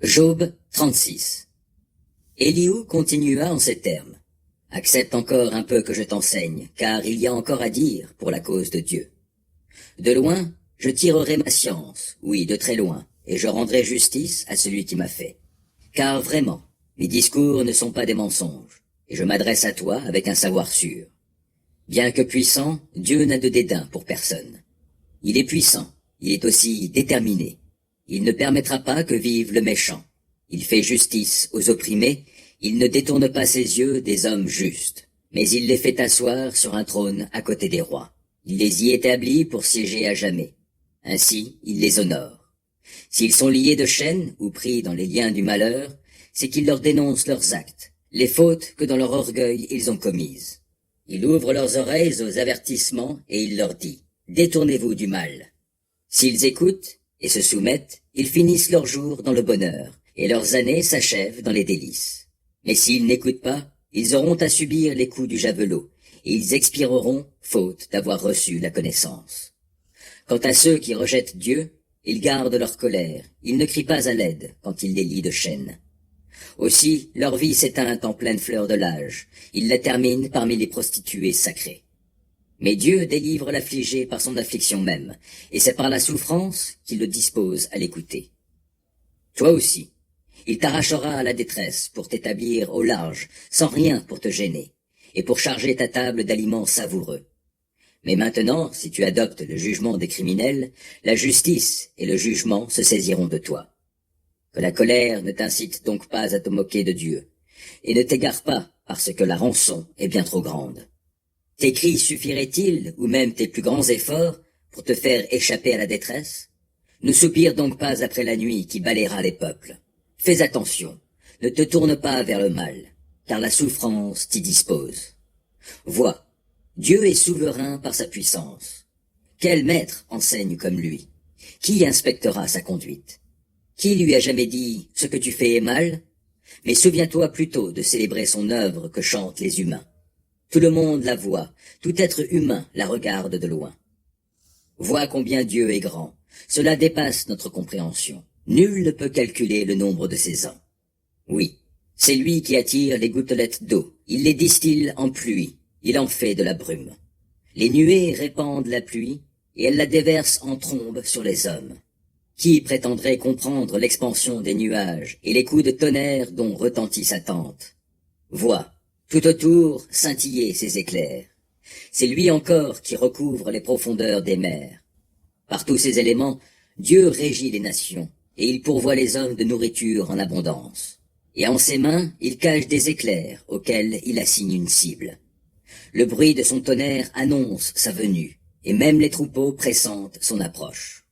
Job 36. Élihu continua en ces termes. Accepte encore un peu que je t'enseigne, car il y a encore à dire pour la cause de Dieu. De loin, je tirerai ma science, oui, de très loin, et je rendrai justice à celui qui m'a fait. Car vraiment, mes discours ne sont pas des mensonges, et je m'adresse à toi avec un savoir sûr. Bien que puissant, Dieu n'a de dédain pour personne. Il est puissant, il est aussi déterminé. Il ne permettra pas que vive le méchant. Il fait justice aux opprimés, il ne détourne pas ses yeux des hommes justes, mais il les fait asseoir sur un trône à côté des rois. Il les y établit pour siéger à jamais. Ainsi, il les honore. S'ils sont liés de chaînes ou pris dans les liens du malheur, c'est qu'il leur dénonce leurs actes, les fautes que dans leur orgueil ils ont commises. Il ouvre leurs oreilles aux avertissements et il leur dit « Détournez-vous du mal ». S'ils écoutent et se soumettent, ils finissent leurs jours dans le bonheur, et leurs années s'achèvent dans les délices. Mais s'ils n'écoutent pas, ils auront à subir les coups du javelot, et ils expireront faute d'avoir reçu la connaissance. Quant à ceux qui rejettent Dieu, ils gardent leur colère, ils ne crient pas à l'aide quand il les lie de chaînes. Aussi, leur vie s'éteint en pleine fleur de l'âge, ils la terminent parmi les prostituées sacrées. Mais Dieu délivre l'affligé par son affliction même, et c'est par la souffrance qu'il le dispose à l'écouter. Toi aussi, il t'arrachera à la détresse pour t'établir au large, sans rien pour te gêner, et pour charger ta table d'aliments savoureux. Mais maintenant, si tu adoptes le jugement des criminels, la justice et le jugement se saisiront de toi. Que la colère ne t'incite donc pas à te moquer de Dieu, et ne t'égare pas parce que la rançon est bien trop grande. Tes cris suffiraient-ils, ou même tes plus grands efforts, pour te faire échapper à la détresse? Ne soupire donc pas après la nuit qui balayera les peuples. Fais attention, ne te tourne pas vers le mal, car la souffrance t'y dispose. Vois, Dieu est souverain par sa puissance. Quel maître enseigne comme lui? Qui inspectera sa conduite? Qui lui a jamais dit « ce que tu fais est mal » ? Mais souviens-toi plutôt de célébrer son œuvre que chantent les humains. Tout le monde la voit, tout être humain la regarde de loin. Vois combien Dieu est grand, cela dépasse notre compréhension. Nul ne peut calculer le nombre de ses ans. Oui, c'est lui qui attire les gouttelettes d'eau, il les distille en pluie, il en fait de la brume. Les nuées répandent la pluie, et elle la déverse en trombes sur les hommes. Qui prétendrait comprendre l'expansion des nuages et les coups de tonnerre dont retentit sa tente? Vois, tout autour scintiller ses éclairs. C'est lui encore qui recouvre les profondeurs des mers. Par tous ces éléments, Dieu régit les nations, et il pourvoit les hommes de nourriture en abondance. Et en ses mains, il cache des éclairs auxquels il assigne une cible. Le bruit de son tonnerre annonce sa venue, et même les troupeaux pressentent son approche.